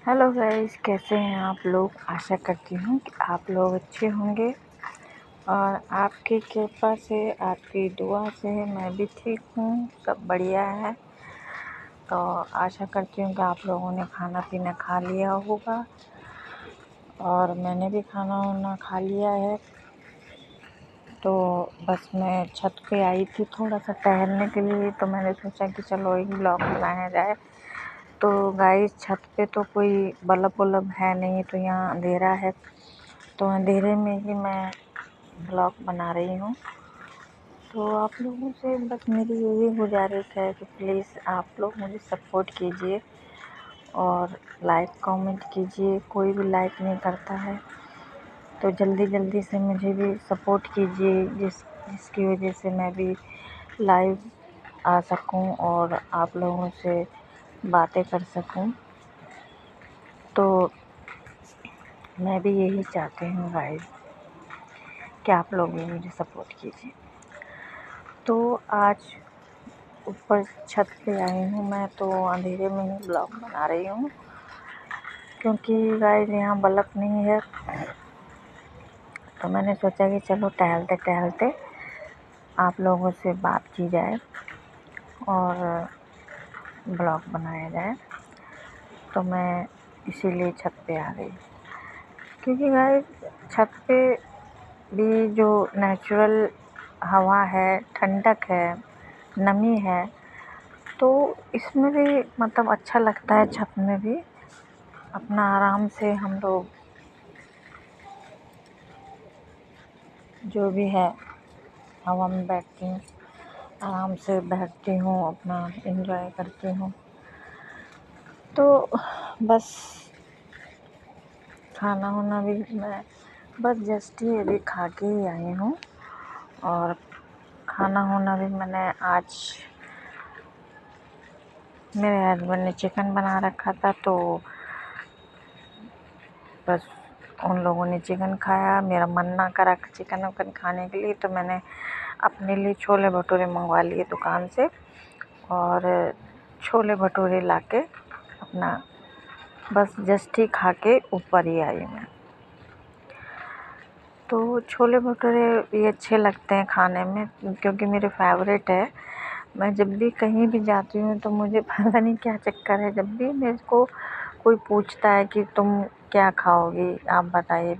Hello guys, कैसे हैं आप लोग। आशा करती हूँ कि आप लोग अच्छे होंगे और आपकी कृपा से, आपकी दुआ से मैं भी ठीक हूँ। सब बढ़िया है। तो आशा करती हूँ कि आप लोगों ने खाना पीना खा लिया होगा और मैंने भी खाना वाना खा लिया है। तो बस मैं छत पे आई थी थोड़ा सा टहलने के लिए, तो मैंने सोचा कि चलो एक ब्लॉग बनाया जाए। तो गाइस, छत पे तो कोई बल्ब वल्ब है नहीं, तो यहाँ अंधेरा है, तो अंधेरे में ही मैं ब्लॉग बना रही हूँ। तो आप लोगों से बस मेरी यही गुजारिश है कि प्लीज़ आप लोग मुझे सपोर्ट कीजिए और लाइक कमेंट कीजिए। कोई भी लाइक नहीं करता है, तो जल्दी जल्दी से मुझे भी सपोर्ट कीजिए, जिसकी वजह से मैं भी लाइव आ सकूं और आप लोगों से बातें कर सकूं। तो मैं भी यही चाहती हूँ गाइस कि आप लोग भी मुझे सपोर्ट कीजिए। तो आज ऊपर छत पे आई हूँ मैं, तो अंधेरे में ही ब्लॉग बना रही हूँ, क्योंकि गाइस यहाँ बल्ब नहीं है। तो मैंने सोचा कि चलो टहलते टहलते आप लोगों से बात की जाए और ब्लॉग बनाया जाए। तो मैं इसीलिए छत पे आ गई, क्योंकि गाइस छत पे भी जो नेचुरल हवा है, ठंडक है, नमी है, तो इसमें भी मतलब अच्छा लगता है। छत में भी अपना आराम से हम लोग जो भी है हवा में बैठती हूँ, आराम से बैठती हूँ, अपना एंजॉय करती हूँ। तो बस खाना वाना भी मैं बस जस्ट ही अभी खा के ही आई हूँ। और खाना वाना भी मैंने आज, मेरे हस्बैंड ने चिकन बना रखा था, तो बस उन लोगों ने चिकन खाया। मेरा मन ना करा चिकन वकन खाने के लिए, तो मैंने अपने लिए छोले भटूरे मंगवा लिए दुकान से और छोले भटूरे लाके अपना बस जस्ट ही खा के ऊपर ही आई मैं। तो छोले भटूरे भी अच्छे लगते हैं खाने में, क्योंकि मेरे फेवरेट है। मैं जब भी कहीं भी जाती हूँ तो मुझे पता नहीं क्या चक्कर है, जब भी मेरे को कोई पूछता है कि तुम क्या खाओगी, आप बताइए,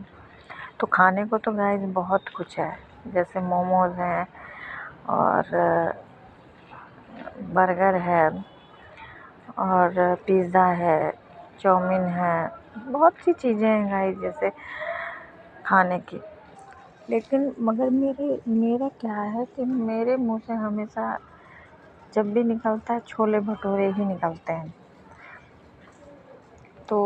तो खाने को तो गाइस बहुत कुछ है। जैसे मोमोज़ हैं और बर्गर है और पिज़्ज़ा है, चाउमीन है, बहुत सी चीज़ें हैं गाइस जैसे खाने की। लेकिन मगर मेरा क्या है कि मेरे मुंह से हमेशा जब भी निकलता है छोले भटूरे ही निकलते हैं। तो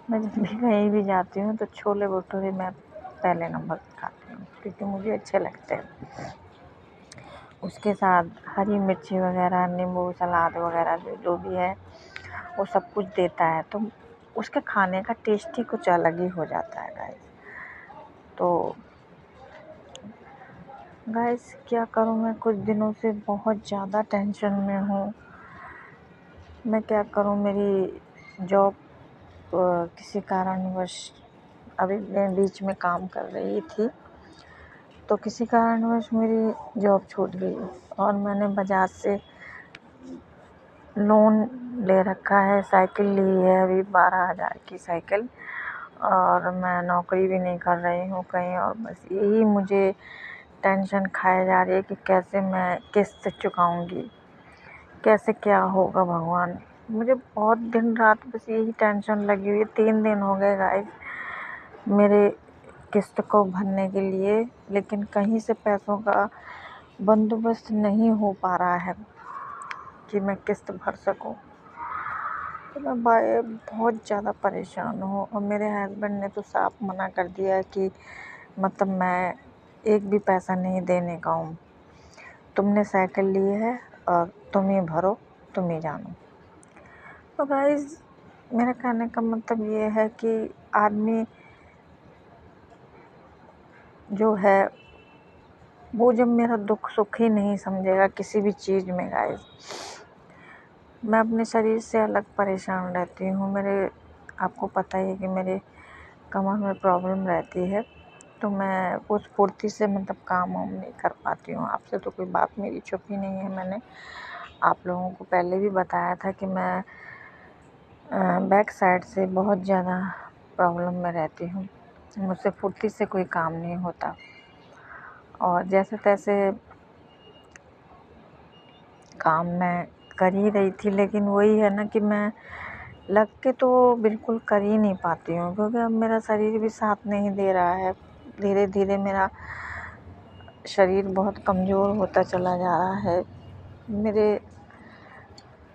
मैं जब भी कहीं भी जाती हूँ तो छोले भटूरे मैं पहले नंबर पर खाती हूँ, क्योंकि मुझे अच्छे लगते हैं। उसके साथ हरी मिर्ची वगैरह, नींबू, सलाद वगैरह जो भी है वो सब कुछ देता है, तो उसके खाने का टेस्ट ही कुछ अलग ही हो जाता है गाइस। तो गाइस क्या करूँ, मैं कुछ दिनों से बहुत ज़्यादा टेंशन में हूँ। मैं क्या करूँ, मेरी जॉब किसी कारणवश, अभी मैं बीच में काम कर रही थी, तो किसी कारणवश मेरी जॉब छूट गई और मैंने बजाज से लोन ले रखा है। साइकिल ली है अभी 12,000 की साइकिल, और मैं नौकरी भी नहीं कर रही हूँ कहीं, और बस यही मुझे टेंशन खाए जा रही है कि कैसे मैं किस्त चुकाऊँगी, कैसे क्या होगा भगवान। मुझे बहुत दिन रात बस यही टेंशन लगी हुई है। 3 दिन हो गए गाइस मेरे किस्त को भरने के लिए, लेकिन कहीं से पैसों का बंदोबस्त नहीं हो पा रहा है कि मैं किस्त भर सकूं। तो मैं बहुत ज़्यादा परेशान हूँ, और मेरे हस्बैंड ने तो साफ मना कर दिया है कि मतलब मैं एक भी पैसा नहीं देने का हूँ। तुमने साइकिल ली है और तुम ही भरो, तुम ही जानो। तो गाइस मेरा कहने का मतलब ये है कि आदमी जो है वो जब मेरा दुख सुख ही नहीं समझेगा किसी भी चीज़ में गाइस, मैं अपने शरीर से अलग परेशान रहती हूँ। आपको पता ही है कि मेरे कमर में प्रॉब्लम रहती है, तो मैं उस फुर्ती से मतलब काम वाम नहीं कर पाती हूँ। आपसे तो कोई बात मेरी छुपी नहीं है। मैंने आप लोगों को पहले भी बताया था कि मैं बैक साइड से बहुत ज़्यादा प्रॉब्लम में रहती हूँ। मुझसे फुर्ती से कोई काम नहीं होता और जैसे तैसे काम मैं कर ही रही थी, लेकिन वही है ना कि मैं लग के तो बिल्कुल कर ही नहीं पाती हूँ, क्योंकि अब मेरा शरीर भी साथ नहीं दे रहा है। धीरे धीरे मेरा शरीर बहुत कमज़ोर होता चला जा रहा है। मेरे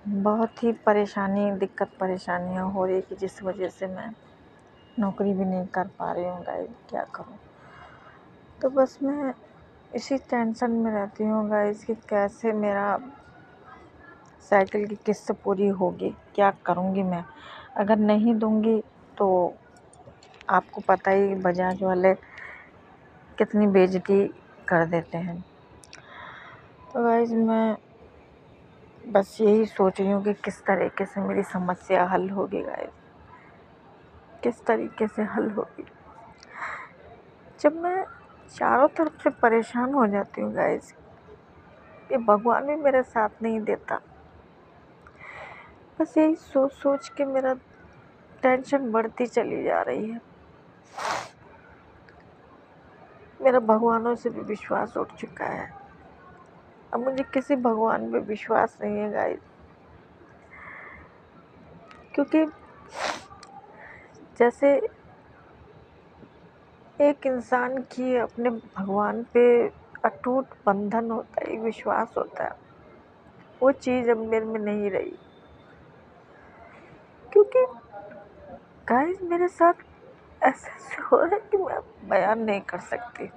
बहुत ही दिक्कत परेशानियाँ हो रही कि जिस वजह से मैं नौकरी भी नहीं कर पा रही हूँ गाइस। क्या करूँ? तो बस मैं इसी टेंशन में रहती हूँ गाइस कि कैसे मेरा साइकिल की किस्त पूरी होगी, क्या करूँगी मैं? अगर नहीं दूँगी तो आपको पता ही बजाज वाले कितनी बेइज्जती कर देते हैं। तो गाइस मैं बस यही सोच रही हूँ कि किस तरीके से मेरी समस्या हल होगी गाइस, किस तरीके से हल होगी। जब मैं चारों तरफ से परेशान हो जाती हूँ गाइस, ये भगवान भी मेरा साथ नहीं देता। बस यही सोच सोच के मेरा टेंशन बढ़ती चली जा रही है। मेरा भगवानों से भी विश्वास उठ चुका है। अब मुझे किसी भगवान पे विश्वास नहीं है गाइस, क्योंकि जैसे एक इंसान की अपने भगवान पे अटूट बंधन होता है, एक विश्वास होता है, वो चीज़ अब मेरे में नहीं रही। क्योंकि गाइस मेरे साथ ऐसा हो रहा है कि मैं बयान नहीं कर सकती।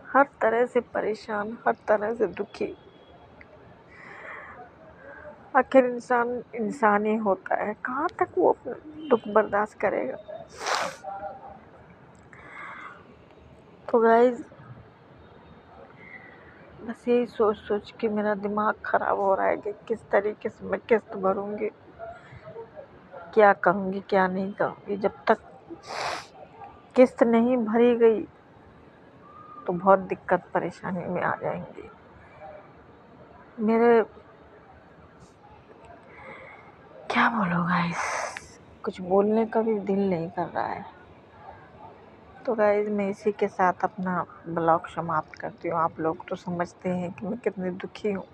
हर तरह से परेशान, हर तरह से दुखी। आखिर इंसान ही होता है, कहाँ तक वो अपना दुख बर्दाश्त करेगा? तो गाइस बस यही सोच सोच के मेरा दिमाग ख़राब हो रहा है कि किस तरीके से मैं किस्त भरूँगी, क्या करूँगी क्या नहीं करूँगी। जब तक किस्त नहीं भरी गई तो बहुत दिक्कत परेशानी में आ जाएंगी। मेरे क्या बोलो गाइस, कुछ बोलने का भी दिल नहीं कर रहा है। तो गाइस मैं इसी के साथ अपना ब्लॉग समाप्त करती हूँ। आप लोग तो समझते हैं कि मैं कितनी दुखी हूँ,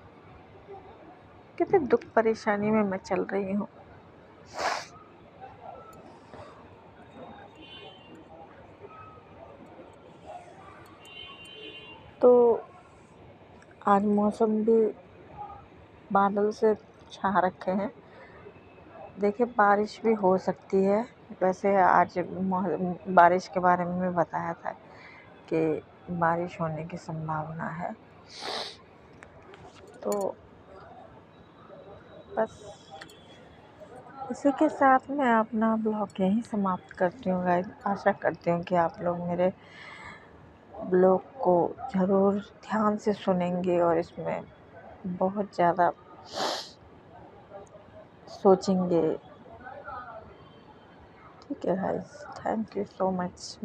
कितनी दुख परेशानी में मैं चल रही हूँ। तो आज मौसम भी बादल से छा रखे हैं, देखिए बारिश भी हो सकती है। वैसे आज बारिश के बारे में मैं बताया था कि बारिश होने की संभावना है। तो बस इसी के साथ मैं अपना ब्लॉग यहीं समाप्त करती हूँ गाइस। आशा करती हूँ कि आप लोग मेरे ब्लॉग को ज़रूर ध्यान से सुनेंगे और इसमें बहुत ज़्यादा सोचेंगे। ठीक है guys, thank you so much.